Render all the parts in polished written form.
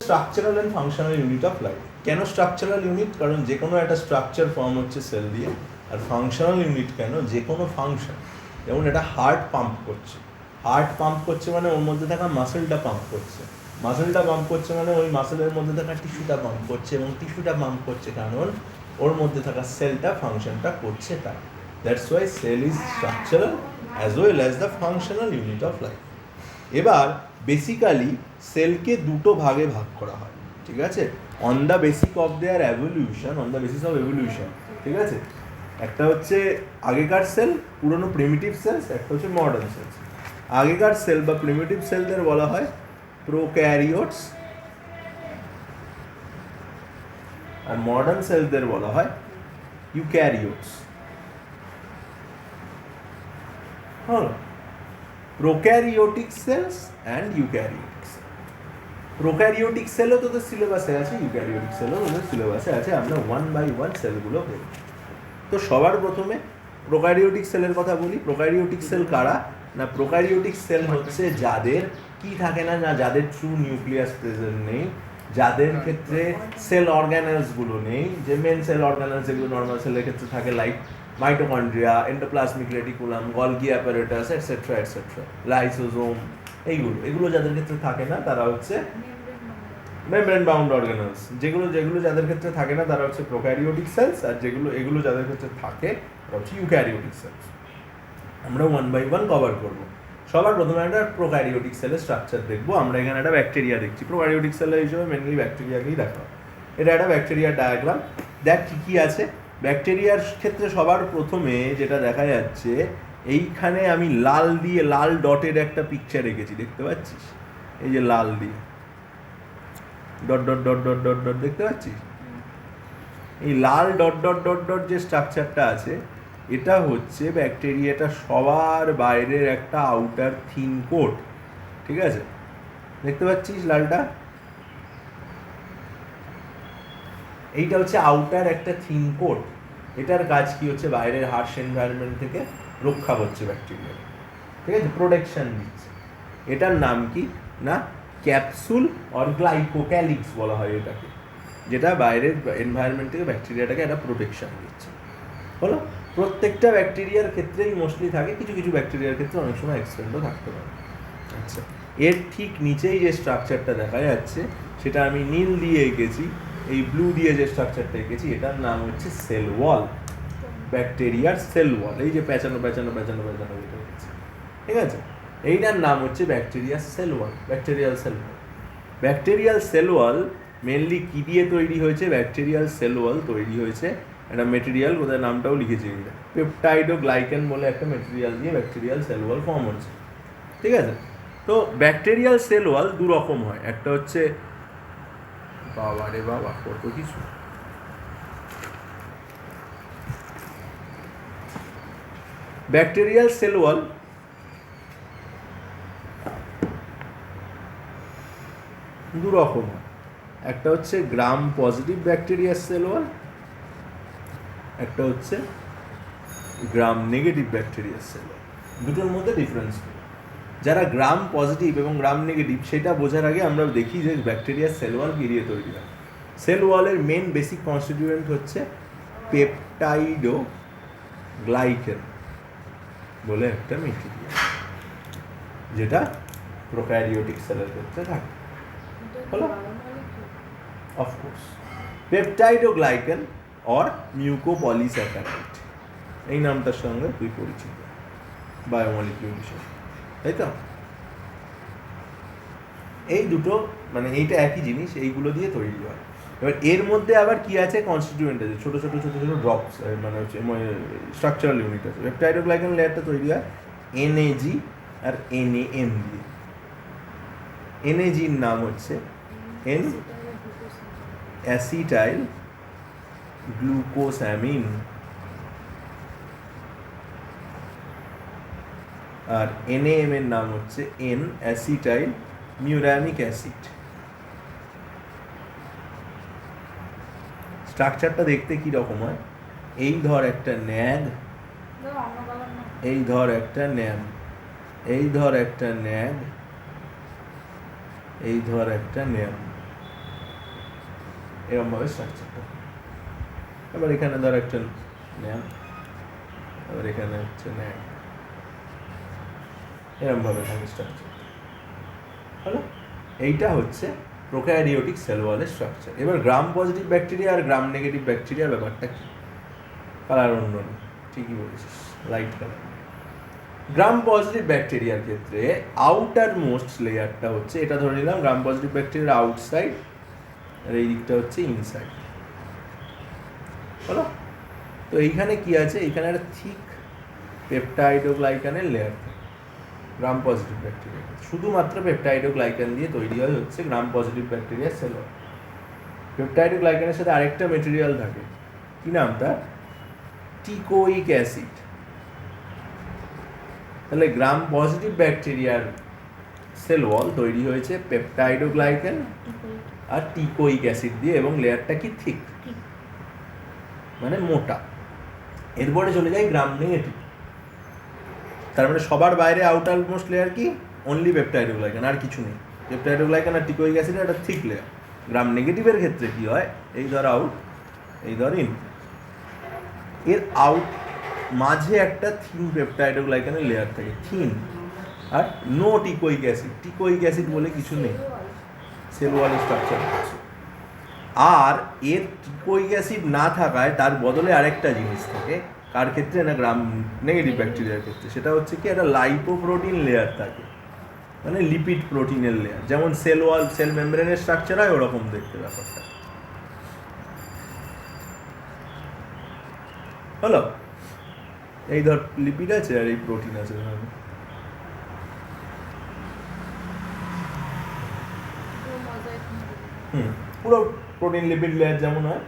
Structural and functional unit of life. কেন structural unit? কারণ যে কোনো একটা স্ট্রাকচার ফর্ম হচ্ছে সেল দিয়ে। আর ফাংশনাল ইউনিট কেন? যে কোনো ফাংশন, যেমন এটা হার্ট পাম্প করছে, হার্ট পাম্প করছে মানে ওর মধ্যে থাকা মাসেলটা পাম্প করছে, মাসেলটা পাম্প করছে মানে ওই মাসেলের মধ্যে থাকা টিস্যুটা পাম্প করছে, এবং টিস্যুটা পাম্প করছে কারণ ওর মধ্যে থাকা সেলটা ফাংশনটা করছে তাই। That's why cell is structural as well as the functional unit of life. এবার বেসিক্যালি সেলকে দুটো ভাগে ভাগ করা হয়, ঠিক আছে, on the basic of their evolution, on the basis of evolution, ঠিক আছে। একটা হচ্ছে আগেকার সেল, পুরনো প্রিমিটিভ সেলস, একটা হচ্ছে মডার্ন সেলস। আগেকার সেল বা প্রিমিটিভ সেলদের বলা হয় প্রোক্যারিওটস, আর মডার্ন সেলদের বলা হয় ইউক্যারিওটস। হ্যাঁ, prokaryotic cells and eukaryotic cell. Prokaryotic সেলও তোদের সিলেবাসে আছে, ইউক্যারিওটিক সেলও তোদের সিলেবাসে আছে। আমরা 1 by 1 সেলগুলো দেখব। তো সবার প্রথমে প্রোক্যারিওটিক সেলের কথা বলি। প্রোক্যারিওটিক সেল কারা? না, প্রোক্যারিওটিক সেল হচ্ছে যাদের কি থাকে না, যাদের ট্রু নিউক্লিয়াস প্রেজেন্ট নেই, যাদের ক্ষেত্রে সেল অর্গানেলসগুলো নেই, যে মেন সেল অর্গানেলস যেগুলো নর্মাল সেলের ক্ষেত্রে থাকে, like mitochondria, endoplasmic reticulum, Golgi apparatus, etcetera etcetera, lysosome, এগুলো যাদের ক্ষেত্রে থাকে না তারা হচ্ছে মেমব্রেন বাউন্ড অর্গানেলস। যেগুলো যাদের ক্ষেত্রে থাকে না তারা হচ্ছে প্রোক্যারিওটিক সেলস, আর এগুলো যাদের ক্ষেত্রে থাকে তারা হচ্ছে ইউক্যারিওটিক সেলস। আমরা 1 by 1 কভার করব। সবার প্রথমে একটা প্রোক্যারিওটিক সেলের স্ট্রাকচার দেখবো। আমরা এখানে একটা ব্যাকটেরিয়া দেখছি, প্রোক্যারিওটিক সেলের হিসেবে মেনলি ব্যাকটেরিয়াকেই দেখা হয়। এটা একটা ব্যাকটেরিয়ার ডায়াগ্রাম। দেখ কী আছে ব্যাকটেরিয়ার ক্ষেত্রে। সবার প্রথমে যেটা দেখা যাচ্ছে, এইখানে আমি লাল ডটের একটা পিকচার এঁকেছি, দেখতে পাচ্ছিস? এই যে লাল দিয়ে dot dot dot dot dot dot দেখতে পাচ্ছিস? এই লাল ডট ডট ডট ডট যে স্ট্রাকচারটা আছে, এটা হচ্ছে ব্যাকটেরিয়াটা সবার বাইরের একটা আউটার থিন কোট, ঠিক আছে? দেখতে পাচ্ছিস লালটা? এইটা হচ্ছে আউটার একটা থিন কোট। এটার কাজ কি হচ্ছে? বাইরের হার্শ এনভায়রনমেন্ট থেকে রক্ষা করছে ব্যাকটেরিয়া, ঠিক আছে, প্রোটেকশন দিচ্ছে। এটার নাম কি না, ক্যাপসুল অর গ্লাইকোক্যালিক্স বলা হয় এটাকে, যেটা বাইরের এনভায়রনমেন্ট থেকে ব্যাকটেরিয়াটাকে একটা প্রোটেকশন দিচ্ছে। হলো, প্রত্যেকটা ব্যাকটেরিয়ার ক্ষেত্রেই মোস্টলি থাকে, কিছু কিছু ব্যাকটেরিয়ার ক্ষেত্রে অনেক সময় এক্সটেন্ডও থাকতে পারে। আচ্ছা, এর ঠিক নিচেই যে স্ট্রাকচারটা দেখা যাচ্ছে সেটা আমি নীল দিয়ে এঁকেছি, এই ব্লু দিয়ে যে স্ট্রাকচারটা এঁকেছি এটার নাম হচ্ছে সেল ওয়াল, ব্যাকটেরিয়ার সেল ওয়াল। এই যে প্যাঁচানো যেটা হচ্ছে, ঠিক আছে, এইটার নাম হচ্ছে ব্যাকটেরিয়ার cell wall, bacterial cell wall. Bacterial cell wall mainly কী দিয়ে তৈরি হয়েছে? ব্যাকটেরিয়াল সেল ওয়াল তৈরি হয়েছে একটা মেটেরিয়াল, কোথায় নামটাও লিখেছি, পেপটাইডোগ্লাইকেন বলে একটা মেটেরিয়াল দিয়ে ব্যাকটেরিয়াল সেল ওয়াল ফর্ম হচ্ছে, ঠিক আছে। তো ব্যাকটেরিয়াল সেল ওয়াল দু রকম হয়, একটা হচ্ছে বাবা কত কিছু, ব্যাকটেরিয়াল সেল ওয়াল দু রকম হয়। একটা হচ্ছে গ্রাম পজিটিভ ব্যাকটেরিয়াল সেল ওয়াল, একটা হচ্ছে গ্রাম নেগেটিভ ব্যাকটেরিয়াল সেল ওয়াল। দুটোর মধ্যে ডিফারেন্স। যারা গ্রাম পজিটিভ এবং গ্রাম নেগেটিভ সেটা বোঝার আগে আমরা দেখি যে ব্যাকটেরিয়ার সেল ওয়াল কী দিয়ে তৈরি হয়। সেল ওয়ালের মেন বেসিক কনস্টিটিউয়েন্ট হচ্ছে পেপটাইডোগ্লাইকেন বলে একটা মেটেরিয়াল, যেটা প্রোক্যারিওটিক সেলের ক্ষেত্রে থাকে। হলো, অফকোর্স পেপটাইডোগ্লাইকেন অর মিউকোপলিস্যাকারাইড, এই নামটার সঙ্গে তুই পরিচিত বায়োমলিকিউল হিসেবে, তাই তো? এই দুটো মানে এইটা একই জিনিস, এইগুলো দিয়ে তৈরি হয়। এবার এর মধ্যে আবার কি আছে? কনস্টিটিউয়েন্ট আছে, ছোটো ছোটো ড্রপস, মানে হচ্ছে স্ট্রাকচারাল ইউনিট আছে। পেপটাইডোগ্লাইকেন লেয়ারটা তৈরি হয় NAG আর NAM দিয়ে। NAGর নাম হচ্ছে N অ্যাসিটাইল গ্লুকোসামিন, আর NAM এর নাম হচ্ছে N অ্যাসিটাইল মিউরামিক অ্যাসিড। স্ট্রাকচারটা দেখতে কি রকম হয়? এই ধর একটা ন্যাগ, এই ধর একটা ন্যাম, এই ধর একটা ন্যাগ, এই ধর একটা ন্যাম, এরকমভাবে স্ট্রাকচারটা। এবার এখানে ধর একটা ন্যাম, এবার এখানে হচ্ছে ন্যাম, এরকমভাবে থাকে স্ট্রাকচার। হলো, এইটা হচ্ছে প্রোক্যারিওটিক সেল ওয়ালের স্ট্রাকচার। এবার গ্রাম পজিটিভ ব্যাকটেরিয়া আর গ্রাম নেগেটিভ ব্যাকটেরিয়ার ব্যাপারটা কি? কালার অন্য নেই, ঠিকই বলেছিস, লাইট কালার। গ্রাম পজিটিভ ব্যাকটেরিয়ার ক্ষেত্রে আউটার মোস্ট লেয়ারটা হচ্ছে, এটা ধরে নিলাম গ্রাম পজিটিভ ব্যাকটেরিয়ার আউটসাইড, আর এই দিকটা হচ্ছে ইনসাইড। হলো, তো এইখানে কি আছে? এইখানে একটা থিক পেপটাইডোগ্লাইকানের লেয়ার থাকে গ্রাম পজিটিভ ব্যাকটেরিয়া। শুধুমাত্র পেপটাইডোগ্লাইকান দিয়ে তৈরি হয় হচ্ছে গ্রাম পজিটিভ ব্যাকটেরিয়ার সেল ওয়াল। পেপটাইডোগ্লাইকানের সাথে আরেকটা মেটেরিয়াল থাকে, কি নাম তার? টিকোইক অ্যাসিড। তাহলে গ্রাম পজিটিভ ব্যাকটেরিয়ার সেল ওয়াল তৈরি হয়েছে পেপটাইডোগ্লাইকান আর টিকোইক অ্যাসিড দিয়ে, এবং লেয়ারটা কি? থিক, মানে মোটা। এরপরে চলে যায় গ্রাম নেগেটিভ। তার মানে সবার বাইরে আউটার মোস্ট লেয়ার কি? অনলি পেপটাইডোগ্লাইকান, আর কিছু নেই। পেপটাইডোগ্লাইকান আর টিকোইক অ্যাসিড একটা থিক লেয়ার। গ্রাম নেগেটিভের ক্ষেত্রে কি হয়? এই ধর আউট, এই ধর ইন, এর আউট মাঝে একটা থিন পেপটাইডোগ্লাইকানের লেয়ার থাকে, থিন, আর no teichoic acid. Teichoic acid বলে কিছু নেই সেল ওয়ালের স্ট্রাকচার। আর এর টিকোইক অ্যাসিড না থাকায় তার বদলে আরেকটা জিনিস থাকে। কার ক্ষেত্রে? না গ্রাম নেগেটিভ ব্যাকটেরিয়ার ক্ষেত্রে। সেটা হচ্ছে কি? একটা লাইপোপ্রোটিন লেয়ার থাকে, মানে লিপিড প্রোটিনের লেয়ার। যেমন সেল ওয়াল, সেল মেমব্রেনের স্ট্রাকচার হয়, ওরকম দেখতে ব্যাপারটা। হলো, এই ধর লিপিড আছে আর এই প্রোটিন আছে। পুরো প্রোটিন লিপিড লেয়ার যেমন হয়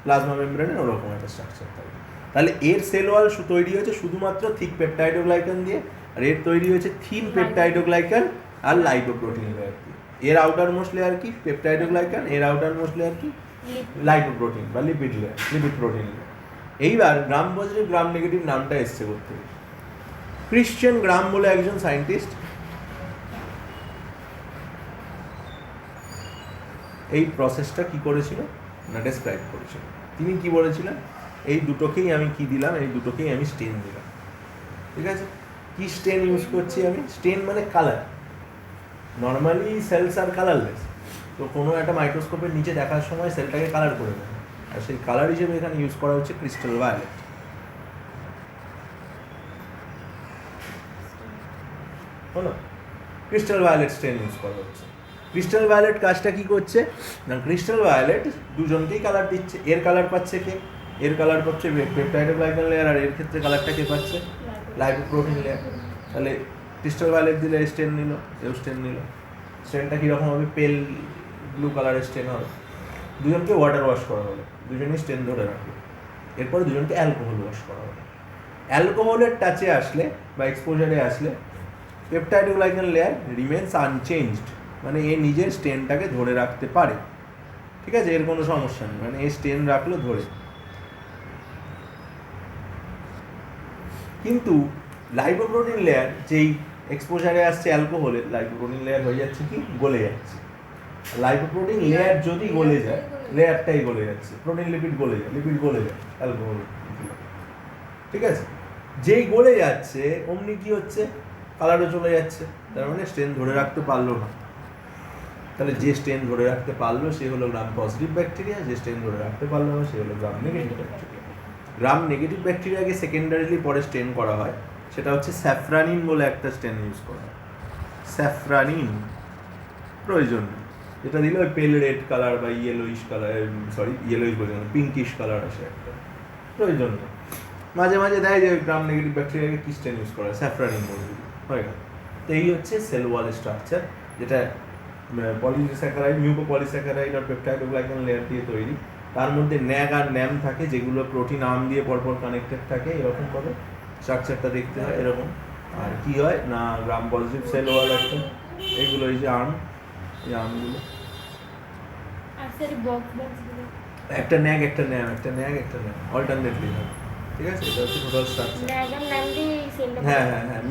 প্লাজমা মেমব্রেনের, ওরকম একটা স্ট্রাকচার থাকে। তাহলে এর সেল ওয়াল তৈরি হয়েছে শুধুমাত্র থিক পেপটাইডোগ্লাইকান দিয়ে, আর এর তৈরি হয়েছে থিন পেপটাইডোগ্লাইকান আর লাইপোপ্রোটিন লেয়ার দিয়ে। এর আউটার মোস্ট লেয়ার কি? পেপটাইডোগ্লাইকান। এর আউটার মোস্ট লেয়ার কি? লাইপোপ্রোটিন বা lipid layer, lipid protein layer. এইবার গ্রাম পজিটিভ গ্রাম নেগেটিভ নামটা এসছে করতে, ক্রিশ্চিয়ান গ্রাম বলে একজন সায়েন্টিস্ট এই প্রসেসটা কি করেছিল না ডেসক্রাইব করেছিল। তিনি কি বলেছিলেন? এই দুটোকেই আমি কি দিলাম? এই দুটোকেই আমি স্টেন দিলাম। ঠিক আছে, কি স্টেন ইউজ করছি আমি? স্টেন মানে কালার। নর্মালি সেলস আর কালারলেস, তো কোনো একটা মাইক্রোস্কোপের নিচে দেখার সময় সেলটাকে কালার করে দেয়, আর সেই কালার হিসেবে এখানে ইউজ করা হচ্ছে ক্রিস্টাল ভায়োলেট। হলো, ক্রিস্টাল ভায়োলেট স্টেন ইউজ করা হচ্ছে। ক্রিস্টাল ভায়োলেট কাজটা কি করছে না? ক্রিস্টাল ভায়োলেট দুজনকেই কালার দিচ্ছে। এর কালার পাচ্ছে কে? এর কালার পাচ্ছে পেপটাইডোগ্লাইকান লেয়ার, আর এর ক্ষেত্রে কালারটা কে পাচ্ছে? Lipoprotein layer. তাহলে ক্রিস্টাল ভায়োলেট দিলে স্টেন নিল, এও স্টেন নিল। স্টেনটা কীরকম হবে? পেল ব্লু কালারের স্টেন হবে। দুজনকে ওয়াটার ওয়াশ করা হলো, দুজনেই স্টেন ধরে রাখলো। এরপরে দুজনকে অ্যালকোহল ওয়াশ করা হলো। অ্যালকোহলের টাচে আসলে বা এক্সপোজারে আসলে পেপটাইডোগ্লাইকান লেয়ার রিমেন্স আনচেঞ্জড, মানে এ নিজের স্টেনটাকে ধরে রাখতে পারে। ঠিক আছে, এর কোনো সমস্যা নেই, মানে এ স্টেন রাখলো ধরে। কিন্তু লাইপোপ্রোটিন লেয়ার যেই এক্সপোজারে আসছে অ্যালকোহলে, লাইপোপ্রোটিন লেয়ার হয়ে যাচ্ছে কি? গলে যাচ্ছে। লাইপোপ্রোটিন লেয়ার যদি গলে যায়, লেয়ারটাই গলে যাচ্ছে। প্রোটিন লিপিড গলে যায়, লিপিড গলে যায় অ্যালকোহল। ঠিক আছে, যেই গলে যাচ্ছে অমনি কি হচ্ছে? কালারও চলে যাচ্ছে। তার মানে স্টেন ধরে রাখতে পারলো না। তাহলে যে স্টেন ধরে রাখতে পারলো সে হলো গ্রাম পজিটিভ ব্যাকটেরিয়া, যে স্টেন ধরে রাখতে পারলো না সে হলো gram negative bacteria. Gram negative ব্যাকটেরিয়াকে সেকেন্ডারিলি পরে স্টেন করা হয়, সেটা হচ্ছে স্যাফরানিন বলে একটা স্টেন ইউজ করা হয়। স্যাফরানিন প্রয়োজন, যেটা দিলে ওই পেল রেড কালার বা ইয়েলোইশ কালার, সরি ইয়েলোইশ বলছি না, পিঙ্কিশ কালার আসে একটা, প্রয়োজন নেই। মাঝে মাঝে দেয় যে গ্রাম নেগেটিভ ব্যাকটেরিয়াকে কি স্টেন ইউজ করা হয়? স্যাফরানিন বলে হয়ে গেল। তো এই হচ্ছে সেল ওয়াল স্ট্রাকচার, যেটা পলিস্যাকারাইড, মিউকোপলিস্যাকারাইড আর পেপটাইডোগ্লাইকান লেয়ার দিয়ে তৈরি। তার মধ্যে ন্যাগ আর ন্যাম থাকে, যেগুলো প্রোটিন আর্ম দিয়ে পরপর কানেক্টেড থাকে। এরকম ভাবে স্ট্রাকচারটা দেখতে হয় এরকম। আর কি হয় না, গ্রাম পজিটিভ সেল ওয়াল একটা, এইগুলো এই যে আর্ম, এই আর্মগুলো একটা ন্যাগ একটা ন্যাম, একটা ন্যাগ একটা ন্যাম, অল্টারনেটলি হয়। ঠিক আছে, এটা হচ্ছে টোটাল স্ট্রাকচার। হ্যাঁ হ্যাঁ হ্যাঁ,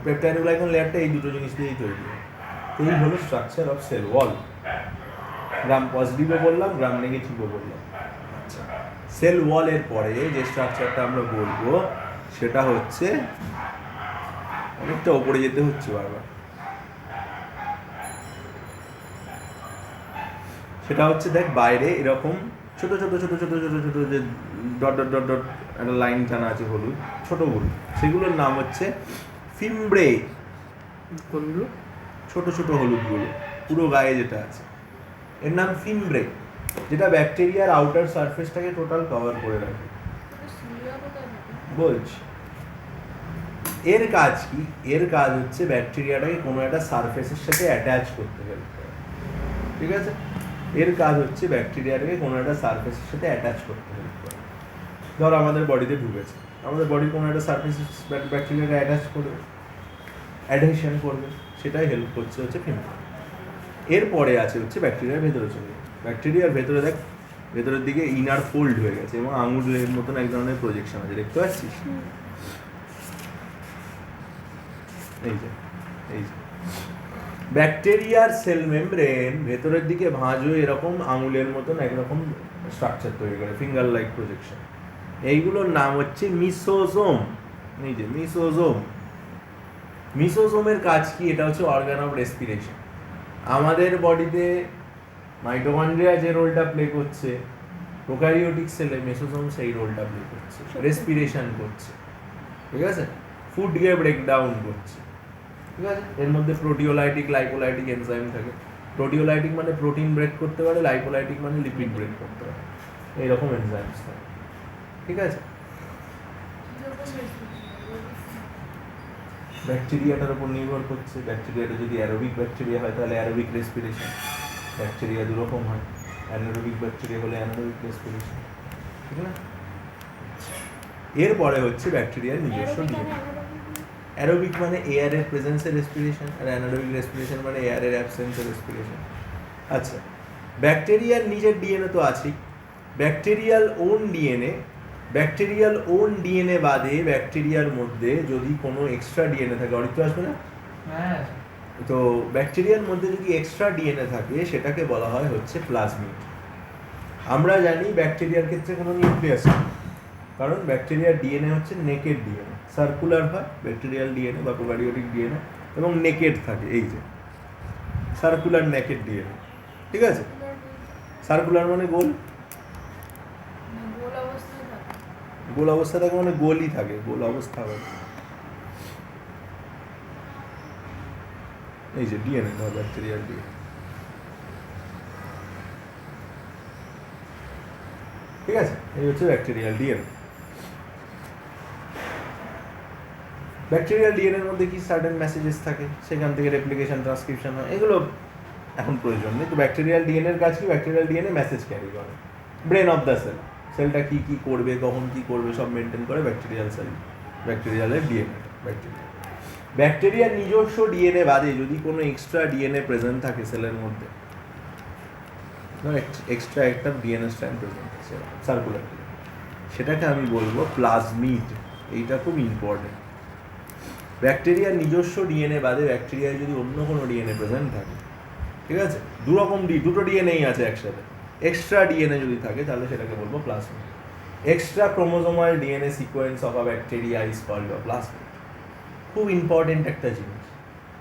পেপটাইডোগ্লাইকান লেয়ারটা এই দুটো জিনিস দিয়েই তৈরি হয়। এই হলো স্ট্রাকচার অফ সেল ওয়াল। গ্রাম পজিটিভও বললাম, গ্রাম নেগেটিভও বললাম। আচ্ছা, সেল ওয়ালের পরে যে স্ট্রাকচারটা আমরা বলবো সেটা হচ্ছে, অনেকটা ওপরে যেতে হচ্ছে বারবার, সেটা হচ্ছে দেখ বাইরে এরকম ছোট ছোট ছোট ছোট ছোট ছোট যে ডট ডট ডট ডট একটা লাইন টানা আছে হলুদ, ছোট হলুদ, সেগুলোর নাম হচ্ছে ফিমব্রে। কোনগুলো? ছোট ছোট হলুদগুলো পুরো গায়ে যেটা আছে এর নাম ফিমব্রে, যেটা ব্যাকটেরিয়ার আউটার সারফেসটাকে টোটাল কভার করে রাখে। বলছি এর কাজ কি? এর কাজ হচ্ছে ব্যাকটেরিয়াটাকে কোনো একটা সারফেসের সাথে অ্যাটাচ করতে হেল্প করে, ঠিক আছে? এর কাজ হচ্ছে ব্যাকটেরিয়াটাকে কোনো একটা সারফেসের সাথে অ্যাটাচ করতে হেল্প করে। ধর আমাদের বডিতে ঢুকেছে, আমাদের বডি কোনো একটা সারফেসের ব্যাকটেরিয়াকে অ্যাটাচ করবে, অ্যাডহেশন করবে, সেটাই হেল্প করছে হচ্ছে ফিমব্রে। এরপরে আছে হচ্ছে ব্যাকটেরিয়ার ভেতরে চলে যাবে। ব্যাকটেরিয়ার ভেতরে দেখ, ভেতরের দিকে ইনার ফোল্ড হয়ে গেছে এবং আঙুলের মতন এক ধরনের প্রজেকশন আছে, দেখতে পাচ্ছিস? এই যে এই যে ব্যাকটেরিয়ার সেল মেমব্রেন ভেতরের দিকে ভাঁজ হয়ে এরকম আঙুলের মতন একরকম স্ট্রাকচার তৈরি করে, ফিঙ্গার লাইক প্রজেকশন। এইগুলোর নাম হচ্ছে মিসোজোম। এই যে মিসোজোম, মিসোজোমের কাজ কি? এটা হচ্ছে অর্গান অফ রেসপিরেশন। আমাদের বডিতে মাইটোকন্ড্রিয়া যে রোলটা প্লে করছে, প্রোক্যারিওটিক সেলে মেসোজোম সেই রোলটা প্লে করছে, রেসপিরেশন করছে, ঠিক আছে? ফুডকে ব্রেকডাউন করছে, ঠিক আছে? এর মধ্যে প্রোটিওলাইটিক লাইপোলাইটিক এনজাইম থাকে। প্রোটিওলাইটিক মানে প্রোটিন ব্রেক করতে পারে, লাইপোলাইটিক মানে লিপিড ব্রেক করতে পারে, এইরকম এনজাইমস থাকে, ঠিক আছে? ব্যাকটেরিয়াটার উপর নির্ভর করছে। ব্যাকটেরিয়াটা যদি অ্যারোবিক ব্যাকটেরিয়া হয় তাহলে অ্যারোবিক রেসপিরেশন। ব্যাকটেরিয়া দুরকম হয়, অ্যানারোবিক ব্যাকটেরিয়া হলে অ্যানারোবিক রেসপিরেশন, ঠিক না? এরপরে হচ্ছে ব্যাকটেরিয়ার নিজস্ব ডিএনএ। অ্যারোবিক মানে এয়ারের প্রেজেন্সে রেসপিরেশন, আর অ্যানারোবিক রেসপিরেশন মানে এয়ারের অ্যাবসেন্সে রেসপিরেশন। আচ্ছা, ব্যাকটেরিয়ার নিজের ডিএনএ তো আছেই, bacterial own DNA, bacterial own DNA বাদে ব্যাকটেরিয়ার মধ্যে যদি কোনো এক্সট্রা ডিএনএ থাকে, অরিত্র আসবে না? হ্যাঁ। তো ব্যাকটেরিয়ার মধ্যে যদি এক্সট্রা ডিএনএ থাকে সেটাকে বলা হয় হচ্ছে প্লাজমিড। আমরা জানি ব্যাকটেরিয়ার ক্ষেত্রে কোনো নিউক্লিয়াস নেই, কারণ ব্যাকটেরিয়ার ডিএনএ হচ্ছে নেকেড ডিএনএ, সার্কুলার হয় ব্যাকটেরিয়াল ডিএনএ বা প্রোক্যারিওটিক ডিএনএ, এবং নেকেড থাকে, এই যে সার্কুলার নেকেড ডিএনএ, ঠিক আছে? সার্কুলার মানে গোল, গোল অবস্থা থাকে মানে গোলই থাকে, গোল অবস্থা হবে। এই যে ডিএনএ বা ব্যাকটেরিয়াল ডিএনএ, ঠিক আছে? এই হচ্ছে ব্যাকটেরিয়াল ডিএনএ। ব্যাকটেরিয়াল ডিএনএর মধ্যে কি সার্টেন মেসেজেস থাকে, সেখান থেকে রেপ্লিকেশন ট্রান্সক্রিপশন হয়, এগুলো এখন প্রয়োজন নেই। তো ব্যাকটেরিয়াল ডিএনএর কাজ কি? ব্যাকটেরিয়াল ডিএনএ মেসেজ ক্যারি করে, ব্রেন অফ দ্য সেল, সেলটা কি কি করবে, কখন কি করবে সব মেনটেন করে ব্যাকটেরিয়াল সেল, ব্যাকটেরিয়ালের ডিএনএ। ব্যাকটেরিয়ার নিজস্ব ডিএনএ বাদে যদি কোনো এক্সট্রা ডিএনএ প্রেজেন্ট থাকে সেলের মধ্যে, এক্সট্রা একটা ডিএনএ স্ট্র্যান্ড প্রেজেন্ট আছে সার্কুলার, সেটাকে আমি বলবো প্লাজমিড। এইটা খুব ইম্পর্টেন্ট। ব্যাকটেরিয়ার নিজস্ব ডিএনএ বাদে ব্যাকটেরিয়ায় যদি অন্য কোনো ডিএনএ প্রেজেন্ট থাকে, ঠিক আছে, দুটো ডিএনএই আছে একসাথে, এক্সট্রা ডিএনএ যদি থাকে তাহলে সেটাকে বলবো plasmid. Extra chromosomal DNA sequence of a bacteria is called a plasmid. খুব ইম্পর্টেন্ট একটা জিনিস।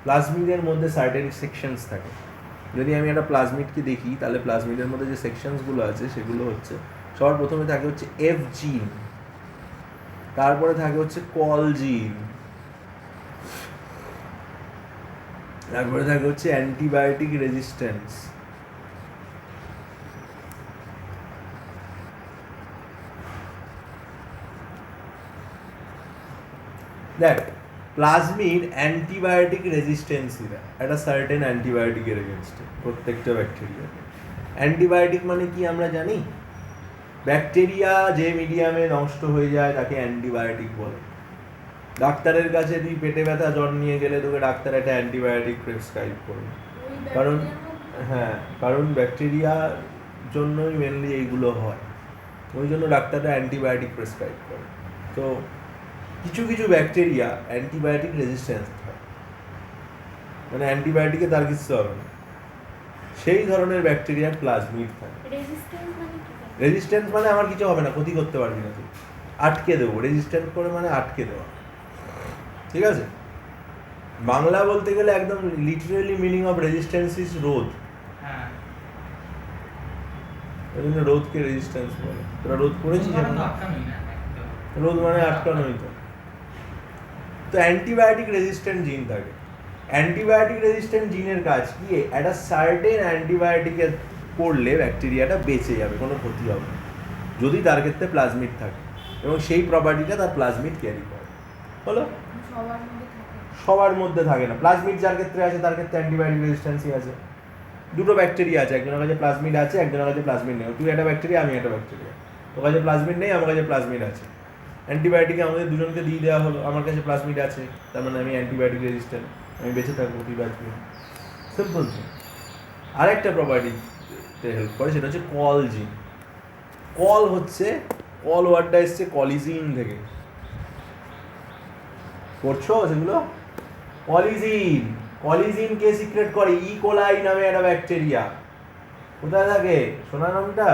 প্লাজমিডের মধ্যে সার্টেন সেকশনস থাকে। যদি আমি একটা প্লাজমিডকে দেখি তাহলে প্লাজমিডের মধ্যে যে সেকশনসগুলো আছে সেগুলো হচ্ছে, সবার প্রথমে থাকে হচ্ছে এফ জিন, তারপরে থাকে হচ্ছে কল জিন, তারপরে থাকে হচ্ছে অ্যান্টিবায়োটিক রেজিস্ট্যান্স, দেখ প্লাজমিড অ্যান্টিবায়োটিক রেজিস্ট্যান্সই দেয় একটা সার্টেন অ্যান্টিবায়োটিকের এগেনস্টে, প্রত্যেকটা ব্যাকটেরিয়াকে। অ্যান্টিবায়োটিক মানে কি আমরা জানি? ব্যাকটেরিয়া যে মিডিয়ামে নষ্ট হয়ে যায় তাকে অ্যান্টিবায়োটিক বলে। ডাক্তারের কাছে তুই পেটে ব্যথা জ্বর নিয়ে গেলে তোকে ডাক্তার একটা অ্যান্টিবায়োটিক প্রেসক্রাইব করবে, কারণ কারণ ব্যাকটেরিয়ার জন্যই মেনলি এইগুলো হয়, ওই জন্য ডাক্তাররা অ্যান্টিবায়োটিক প্রেসক্রাইব করে। তো কিছু কিছু ব্যাকটেরিয়া অ্যান্টিবায়োটিক রেজিস্ট্যান্স হয়, মানে অ্যান্টিবায়োটিকে তার কিছু হবে না, সেই ধরনের ব্যাকটেরিয়ার প্লাজমিড থাকে। রেজিস্ট্যান্স মানে কি? রেজিস্ট্যান্স মানে আমার কিছু হবে না, ক্ষতি করতে পারবি না তুই, আটকে দেবো। রেজিস্ট্যান্স করে মানে আটকে দেওয়া, ঠিক আছে? বাংলা বলতে গেলে একদম literally meaning of resistance is রোধ। হ্যাঁ ওই জন্য রোধকে রেজিস্ট্যান্স বলে। তোরা রোধ করেছিস? ওটা তো আটকানোই না একদম। রোধ মানে আটকানোই তো। তো অ্যান্টিবায়োটিক রেজিস্ট্যান্ট জিন থাকে। অ্যান্টিবায়োটিক রেজিস্ট্যান্ট জিনের কাজ কি? একটা সার্টেন অ্যান্টিবায়োটিকের পড়লে ব্যাকটেরিয়াটা বেঁচে যাবে, কোনো ক্ষতি হবে না, যদি তার ক্ষেত্রে প্লাজমিড থাকে এবং সেই প্রপার্টিটা তার প্লাজমিড ক্যারি করে। হলো? সবার মধ্যে থাকে? সবার মধ্যে থাকে না। প্লাজমিড যার ক্ষেত্রে আছে তার ক্ষেত্রে অ্যান্টিবায়োটিক রেজিস্ট্যান্সই আছে। দুটো ব্যাকটেরিয়া আছে, একজনের কাছে প্লাজমিড আছে, একজনের কাছে প্লাজমিড নেই। তুই একটা ব্যাকটেরিয়া, আমি একটা ব্যাকটেরিয়া। তোর কাছে প্লাজমিড নেই, আমার কাছে প্লাজমিড আছে। অ্যান্টিবায়োটিক আমাদের দুজনকে দিয়ে দেওয়া হলো, আমার কাছে প্লাজমিড আছে, তার মানে আমি অ্যান্টিবায়োটিক রেজিস্ট্যান্ট, আমি বেঁচে থাকবো, তুই বাঁচবি। Simple thing. আরেকটা প্রপার্টিতে হেল্প করে, সেটা হচ্ছে কল জিন। কল হচ্ছে, কল ওয়ার্ডটা এসছে কলিজিন থেকে। করছো সেগুলো? কলিজিন, কলিজিন কে সিক্রেট করে? ইকোলাই নামে একটা ব্যাকটেরিয়া। কোথায় থাকে শোনা নামটা?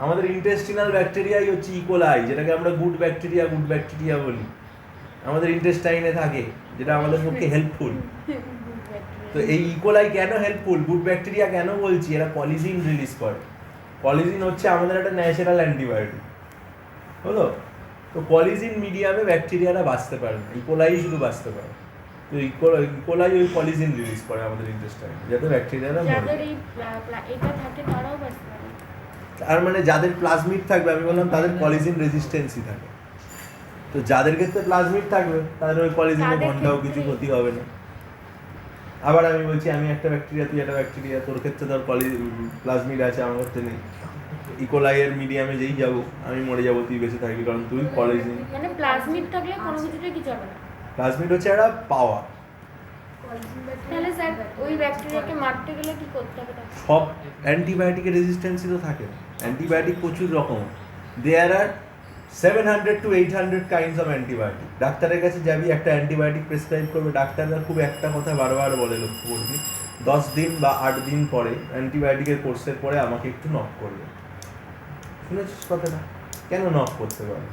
আমাদের ইন্টেস্টিনাল ব্যাকটেরিয়াই হচ্ছে ইকোলাই, যেটাকে আমরা গুড ব্যাকটেরিয়া বলি। আমাদের ইন্টেস্টাইনে থাকে, যেটা আমাদের পক্ষে হেল্পফুল। তো এই ইকোলাই কেন হেল্পফুল, গুড ব্যাকটেরিয়া কেন বলছি? এরা কলিজিন রিলিজ করে। কলিজিন হচ্ছে আমাদের একটা ন্যাচারাল অ্যান্টিবায়োটিক। হলো? তো কলিজিন মিডিয়ামে ব্যাকটেরিয়ারা বাঁচতে পারে না, ইকোলাই শুধু বাঁচতে পারে। তো ইকোলাই ওই কলিজিন রিলিজ করে আমাদের ইন্টেস্টাইনে, যাতে ব্যাকটেরিয়ারা মরে যাদের যায়। এটা থাকে তারাও বাঁচতে পারে? আর মানে যাদের প্লাজমিড থাকবে, আমি বললাম তাদের কলিজিন রেজিস্ট্যান্সই থাকে। তো যাদের ক্ষেত্রে প্লাজমিড থাকবে তাদের ওই কলিজিনের ঘন্টাও কিছু ক্ষতি হবে না। আবার আমি বলছি আমি একটা ব্যাকটেরিয়া, তুই একটা ব্যাকটেরিয়া, তোর ক্ষেত্রে তোর প্লাজমিড আছে, আমার ক্ষেত্রে নেই। ইকোলাইয়ের মিডিয়ামে যেই যাবো আমি মরে যাবো, তুই বেঁচে থাকবি, কারণ তুই কলিজিন। মানে প্লাজমিড থাকলে কোনো কিছুতে কিছু হবে না? প্লাজমিড হচ্ছে একটা পাওয়া। তাহলে স্যার ওই ব্যাকটেরিয়াকে মারতে গেলে কি করতে হবে? সব অ্যান্টিবায়োটিকের রেজিস্ট্যান্সই তো থাকে। অ্যান্টিবায়োটিক প্রচুর রকম, দেয়ার আর 700 to 800 কাইন্ডস অফ অ্যান্টিবায়োটিক। ডাক্তারের কাছে যাবি, একটা অ্যান্টিবায়োটিক প্রেসক্রাইব করবে, ডাক্তাররা খুব একটা কথা বারবার বলে, লক্ষ্য করবি, 10 দিন বা 8 দিন পরে অ্যান্টিবায়োটিকের কোর্সের পরে আমাকে একটু নক করবে। শুনেছিস কথাটা? কেন নক করতে পারে?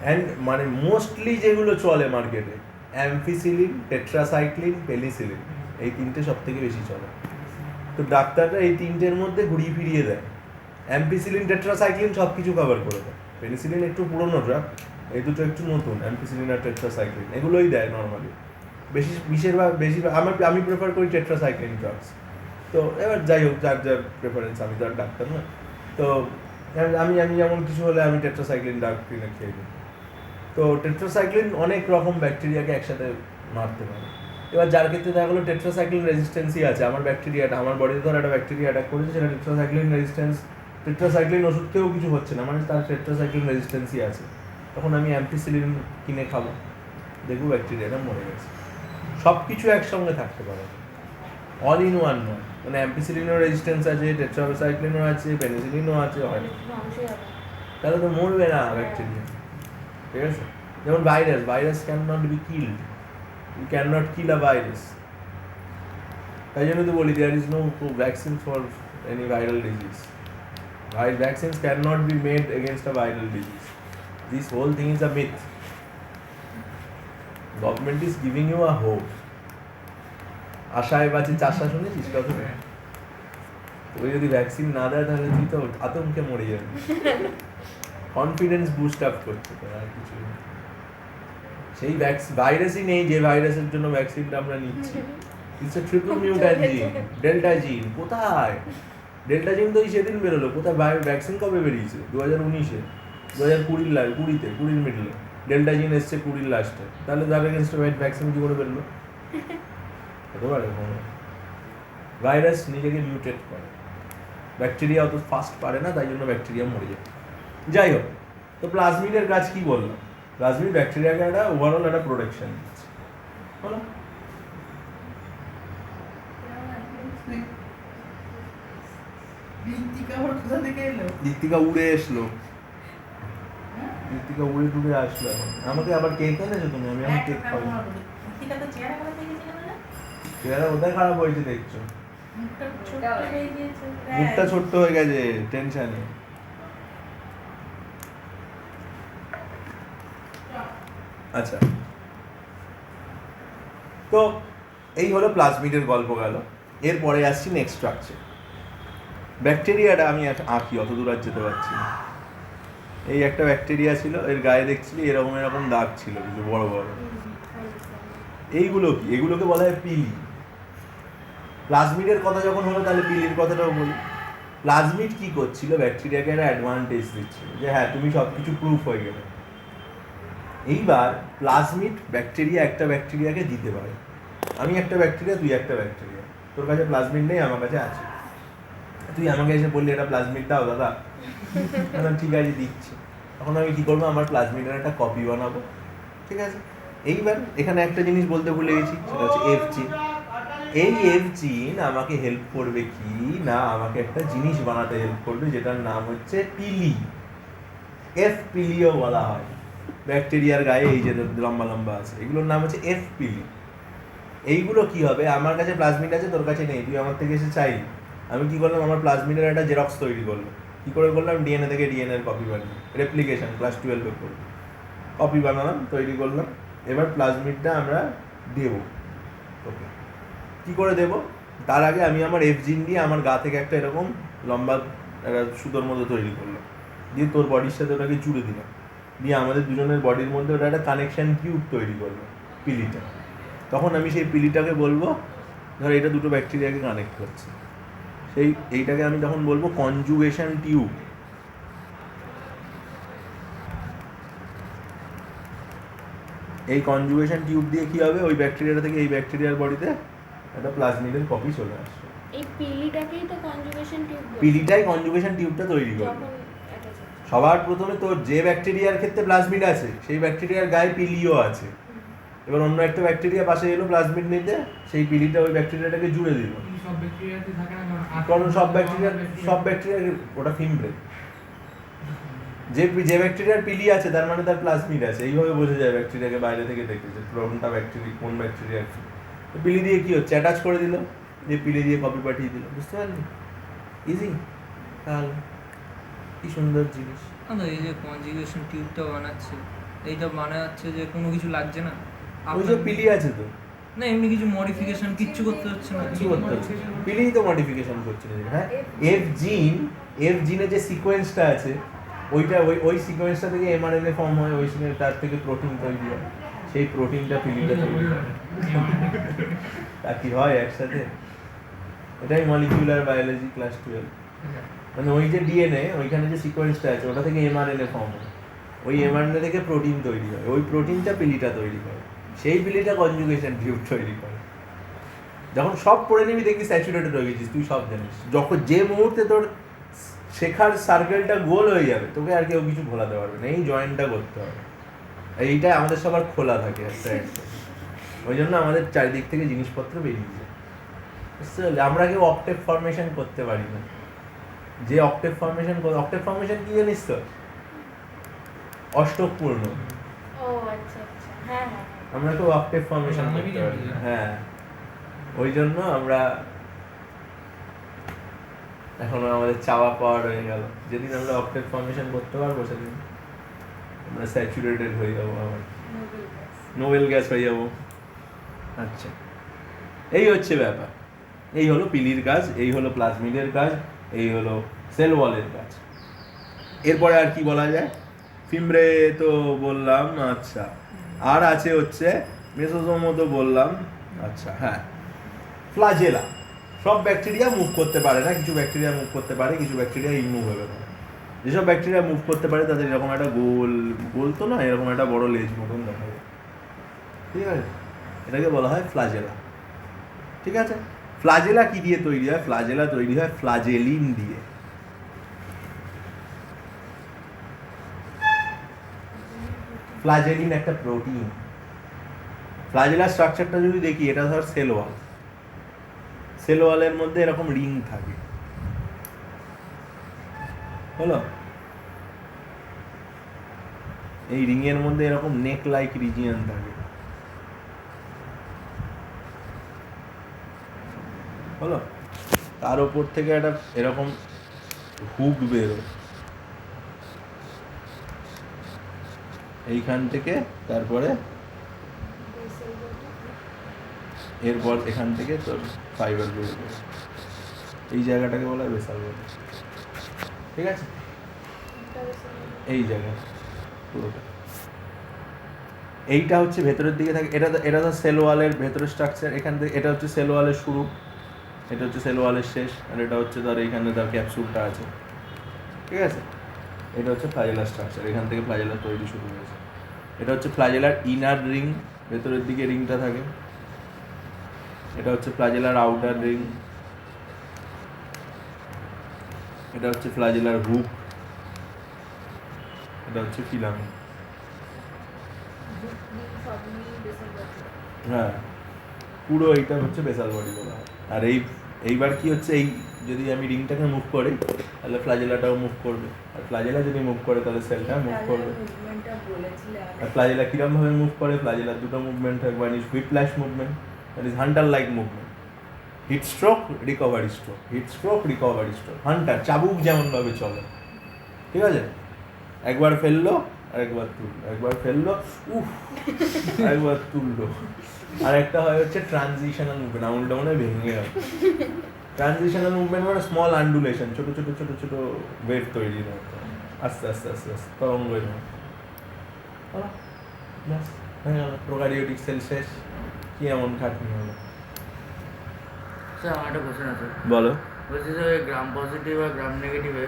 অ্যান্ড মানে মোস্টলি যেগুলো চলে মার্কেটে, অ্যাম্ফিসিলিন, টেট্রাসাইক্লিন, পেনিসিলিন, এই তিনটে সব থেকে বেশি চলে। তো ডাক্তাররা এই তিনটের মধ্যে ঘুরিয়ে ফিরিয়ে দেয়। অ্যাম্পিসিলিন, টেট্রাসাইক্লিন সব কিছু কভার করে দেয়। পেনিসিলিন একটু পুরোনো ড্রাগ, এই দুটো একটু নতুন, অ্যাম্পিসিলিন আর টেট্রাসাইক্লিন, এগুলোই দেয় নর্মালি। বেশিরভাগ আমি প্রেফার করি টেট্রাসাইক্লিন ড্রাগস। তো এবার যাই হোক, যার যার প্রেফারেন্স, আমি তো আর ডাক্তার না। তো আমি যেমন কিছু হলে আমি টেট্রাসাইক্লিন ড্রাগ কিনে খেয়ে দিই। তো টেট্রাসাইক্লিন অনেক রকম ব্যাকটেরিয়াকে একসাথে মারতে পারে। এবার যার ক্ষেত্রে দেখা গেলো টেট্রাসাইক্লিন রেজিস্ট্যান্সই আছে, আমার ব্যাকটেরিয়াটা, আমার বডিতে ধর একটা ব্যাকটেরিয়া অ্যাটাক করেছে, সেটা টেট্রাসাইক্লিন রেজিস্ট্যান্স, টেট্রাসাইক্লিন ওষুধ খেয়েও কিছু হচ্ছে না, মানে তার টেট্রাসাইক্লিন রেজিস্ট্যান্সই আছে। তখন আমি অ্যাম্পিসিলিন কিনে খাবো, দেখবো ব্যাকটেরিয়াটা মরে গেছে। সব কিছু একসঙ্গে থাকতে পারে, অল ইন ওয়ান নয়। মানে অ্যাম্পিসিলিনও রেজিস্ট্যান্স আছে, টেট্রাসাইক্লিনও আছে, পেনিসিলিনও আছে, হয় না। তাহলে তো মরবে না ব্যাকটেরিয়া, ঠিক আছে? যেমন virus can not be killed, you can not kill a virus. তাই জন্য তো বলি there is no vaccine for any viral disease. Vaccines cannot be made against a viral disease. This whole thing is a myth. Government is giving you a hope. আশায় বাঁচে চাষা, শুনেছিস কত? ওই যদি ভ্যাকসিন না দেয় তাহলে তুই তো আতঙ্কে মরে যাবি। কনফিডেন্স বুস্ট আপ করছে, তো আর কিছু না। সেই ভাইরাসই নেই যে ভাইরাসের জন্য ভ্যাকসিনটা আমরা নিচ্ছি। ইটস এ ট্রিপল মিউট্যান্ট জিন, ডেল্টা জিন। কোথায় ডেল্টা জিন? তো সেদিন বেরোলো। কোথায় ভ্যাকসিন কবে বেরিয়েছে? 2019-এ, 2020-এর মিডলে ডেল্টা জিন এসছে, 20 লাস্টে। তাহলে তার এগেনস্টে ভ্যাকসিন কি করে বেরোলো? হতে পারে ভাইরাস নিজেকে মিউটেট করে, ব্যাকটেরিয়া অত ফাস্ট পারে না, তাই জন্য ব্যাকটেরিয়া মরে যায়। যাই হোক, তো প্লাজমিডের কাজ কি বললাম? প্লাজমিড ব্যাকটেরিয়াকে একটা ওভারঅল একটা প্রোটেকশন দিচ্ছে। বলো। ঋত্বিকা উড়ে এসলো, ঋত্বিকা উড়ে টুড়ে আসলো। এখন আমাকে আবার কেক এনেছো তুমি? আমি কেক খাবো। চেহারা ওদের খারাপ হয়েছে দেখছো। মুখটা ছোট্ট হয়ে গেছে টেনশনে। আচ্ছা, তো এই হলো প্লাজমিডের গল্প গেল। এরপরে আসছি নেক্সট স্ট্রাকচার। ব্যাকটেরিয়াটা আমি আঁকি, অত দূর আর যেতে পারছি না। এই একটা ব্যাকটেরিয়া ছিল, এর গায়ে দেখছিলি এরকম এরকম দাগ ছিল কিছু বড় বড়। এইগুলো কি? এগুলোকে বলা হয় পিলি। প্লাজমিডের কথা যখন হলো তাহলে পিলির কথাটাও বলি। প্লাজমিড কি করছিল? ব্যাকটেরিয়াকে একটা অ্যাডভান্টেজ দিচ্ছিল যে হ্যাঁ তুমি সব কিছু প্রুফ হয়ে গেলে। এইবার প্লাজমিড ব্যাকটেরিয়া একটা ব্যাকটেরিয়াকে দিতে পারে। আমি একটা ব্যাকটেরিয়া, তুই একটা ব্যাকটেরিয়া, তোর কাছে প্লাজমিড নেই, আমার কাছে আছে। তুই আমাকে এসে বললি এটা প্লাজমিড দাও দাদা, ঠিক আছে দিচ্ছি। তখন আমি কি করবো? আমার প্লাজমিডের একটা কপি বানাবো, ঠিক আছে? এইবার এখানে একটা জিনিস বলতে ভুলে গেছি, সেটা হচ্ছে এফ জিন। এই এফ জিন আমাকে হেল্প করবে কি না, আমাকে একটা জিনিস বানাতে হেল্প করবে যেটার নাম হচ্ছে পিলি। এফ পিলিও বলা হয়। ব্যাকটেরিয়ার গায়ে এই যে লম্বা লম্বা আছে, এগুলোর নাম হচ্ছে এফ পিলি। এইগুলো কি হবে? আমার কাছে প্লাজমিড আছে, তোর কাছে নেই, তুই আমার থেকে এসে চাইলি। আমি কি করলাম? আমার প্লাজমিডের একটা জেরক্স তৈরি করলাম। কি করে করলাম? ডিএনএ থেকে ডিএনএ এর কপি বানিয়ে, রেপ্লিকেশন ক্লাস 12 করলাম, কপি বানালাম, তৈরি করলাম। এবার প্লাজমিডটা আমরা দেব ওকে। কি করে দেব? তার আগে আমি আমার এফ জিন দিয়ে আমার গা থেকে একটা এরকম লম্বা একটা সুতোর মতো তৈরি করলাম, দিয়ে তোর বডির সাথে ওটাকে জুড়ে দিলাম, দিয়ে আমাদের দুজনের বডির মধ্যে ওটা একটা কানেকশন টিউব তৈরি করলো, পিলিটা। তখন আমি সেই পিলিটাকে বলবো, ধর এটা দুটো ব্যাকটেরিয়াকে কানেক্ট করছে, এইটাকে আমি তখন বলবো কনজুগেশন টিউব। এই কনজুগেশন টিউব দিয়ে কি হবে? ওই ব্যাকটেরিয়াটা থেকে এই ব্যাকটেরিয়ার বডিতে একটা প্লাজমিডের কপি চলে আসবে। এই পিলিটাকেই তো কনজুগেশন টিউব বলে। পিলিটাই কনজুগেশন টিউবটা তৈরি করবে। সবার প্রথমে তোর যে ব্যাকটেরিয়ার ক্ষেত্রে প্লাজমিড আছে সেই ব্যাকটেরিয়ার গায়ে পিলিও আছে। এবার অন্য একটা ব্যাকটেরিয়া পাশে এলো প্লাজমিড নিতে, সেই পিলিটা ওই ব্যাকটেরিয়াটাকে জুড়ে দিল। কারণ সব ব্যাকটেরিয়া ওটা ফিমব্রেন। যে ব্যাকটেরিয়ার পিলি আছে তার মানে তার প্লাজমিড আছে, এইভাবে বোঝা যায় ব্যাকটেরিয়াকে বাইরে থেকে দেখতে যে কোনটা ব্যাকটেরিয়া কোন ব্যাকটেরিয়া। পিলি দিয়ে কি হচ্ছে? অ্যাটাচ করে দিল, দিয়ে পিলি দিয়ে কপি পাঠিয়ে দিল। বুঝতে পারলি? ইজি। তাহলে কি সুন্দর জিনিস। এই যে কনজুগেশন টিউবটা বানাচ্ছে, এইটা মানে হচ্ছে যে কোনো কিছু লাগছে না, ওই যে পিলি আছে তো, না এমনি কিছু মডিফিকেশন কিচ্ছু করতে হচ্ছে না, কিছু করতে হচ্ছে পিলি তো মডিফিকেশন করছে না। হ্যাঁ, এফ জিনে যে সিকোয়েন্সটা আছে ওইটা ওই সিকোয়েন্সটা থেকে এমআরএনএ ফর্ম হয়, ওই সময় তার থেকে প্রোটিন তৈরি হয়, সেই প্রোটিনটা পিলিটা তৈরি হয়। তা কি হয় একসাথে? এটাই মলিকিউলার বায়োলজি ক্লাস 12। মানে ওই যে ডিএনএ ওইখানে যে সিকোয়েন্সটা আছে ওটা থেকে এমআরএনএ ফর্ম হয়, ওই এমআরএনএ থেকে প্রোটিন তৈরি হয়, ওই প্রোটিনটা পিলিটা তৈরি করে, সেই পিলিটা কনজুগেশন টিউব তৈরি করে। যখন সব পড়ে নিবি দেখবি স্যাচুরেটেড হয়ে গেছিস, তুই সব জানিস। যখন যে মুহূর্তে তোর শেখার সার্কেলটা গোল হয়ে যাবে তোকে আর কেউ কিছু ভোলাতে পারবে না, এই জয়েন্টটা করতে হবে। এইটাই আমাদের সবার খোলা থাকে একটা একটা, ওই জন্য আমাদের চারিদিক থেকে জিনিসপত্র বেরিয়ে যায়। বুঝতে পারলি? আমরা কেউ অক্টেভ ফর্মেশন করতে পারি না। যে অক্টেভ ফর্মেশন কি জানিস তো? অষ্টক পূর্ণ। ও আচ্ছা আচ্ছা, হ্যাঁ হ্যাঁ। আমরা কেউ অক্টেভ ফর্মেশন করতে পারি না। হ্যাঁ, ওই জন্য আমরা এখন আমাদের চাওয়া পাওয়ার হয়ে গেল, যেদিন আমরা অক্টেভ ফর্মেশন করতে পারবো সেদিন আমরা স্যাচুরেটেড হয়ে যাবো, আবার নোবেল গ্যাস হয়ে যাবো। আচ্ছা, এই হচ্ছে ব্যাপার। এই হলো পিলির কাজ, এই হলো প্লাজমিডের কাজ, এই হলো সেল ওয়ালের কাজ। এরপরে আর কি বলা যায়? ফিমব্রে তো বললাম, আচ্ছা, আর আছে হচ্ছে মেসোজোমও তো বললাম। আচ্ছা হ্যাঁ, ফ্লাজেলা। সব ব্যাকটেরিয়া মুভ করতে পারে না, কিছু ব্যাকটেরিয়া মুভ করতে পারে, কিছু ব্যাকটেরিয়া ইমুভেবল। যেসব ব্যাকটেরিয়া মুভ করতে পারে তাদের এরকম একটা গোল তো না, এরকম একটা বড় লেজ মতন দেখা যায়, ঠিক আছে? এটাকে বলা হয় ফ্লাজেলা, ঠিক আছে? ফ্লাজেলা কি দিয়ে তৈরি হয়? ফ্লাজেলা তৈরি হয় ফ্লাজেলিন দিয়ে। ফ্লাজেলিন একটা প্রোটিন। ফ্লাজেলার স্ট্রাকচারটা যদি দেখি, এটা ধর সেল ওয়াল, সেল ওয়ালের মধ্যে এরকম রিং থাকে, হলো? এই রিং এর মধ্যে এরকম নেক লাইক রিজিয়ন থাকে, হলো? তার ওপর থেকে একটা এরকম হুক বেরোয়, এইখান থেকে, তারপরে এরপর এখান থেকে তোর ফাইবার বেরোবে, এই জায়গাটাকে বলা হয় বেসাল বডি। ঠিক আছে, এই জায়গা পুরোটা, এইটা হচ্ছে ভেতরের দিকে থাকে। এটা তো সেল ওয়ালের ভেতরের স্ট্রাকচার। এখান থেকে এটা হচ্ছে সেল ওয়ালের শুরু, এটা হচ্ছে সেল ওয়ালের শেষ, আর এটা হচ্ছে ধর এইখানে তার ক্যাপসুলটা আছে। ঠিক আছে, এটা হচ্ছে ফ্লাজেলার স্ট্রাকচার, এখান থেকে ফ্লাজেলার তৈরি শুরু হয়েছে। এটা হচ্ছে ফ্লাজেলার ইনার রিং, ভেতরের দিকে রিংটা থাকে। এটা হচ্ছে ফ্লাজেলার আউটার রিং, এটা হচ্ছে ফ্লাজেলার হুক, এটা হচ্ছে ফিলামেন্ট। হ্যাঁ, পুরো এইটা হচ্ছে বেসাল বডি বলা হয়। আর এইবার কি হচ্ছে, এই যদি আমি রিংটাকে মুভ করি তাহলে ফ্লাজেলাটাও মুভ করবে, আর ফ্লাজেলা যদি মুভ করে তাহলে সেলটা মুভ করবে। আর ফ্লাজেলা কিরম ভাবে মুভ করে? ফ্লাজেলার দুটো মুভমেন্ট থাকবে, one is whiplash movement, that is hunter like movement, hit stroke, recovery stroke, hit stroke, recovery stroke. Hunter চাবুক যেমন ভাবে চলে, ঠিক আছে, একবার ফেললো আরেকবার তুললো, একবার ফেললো উফ আরেকবার তুললো। আর একটা হয় হচ্ছে ট্রানজিশনাল মুভমেন্ট, আঙুলটা মনে হয় ভেঙে গেল। ট্রানজিশনাল মুভমেন্ট মানে স্মল আন্ডুলেশন, ছোট ছোট ছোট ছোট ওয়েভ তৈরি হয়, আস্তে আস্তে আস্তে আস্তে তরঙ্গ হয়ে যায়। ব্যাস হয়ে গেল, প্রোকারিওটিক সেল শেষ। কি এমন খাটনি হলো? স্যার আমার একটা কোশ্চেন আছে, বলো। বলছি যে গ্রাম পজিটিভ আর গ্রাম নেগেটিভে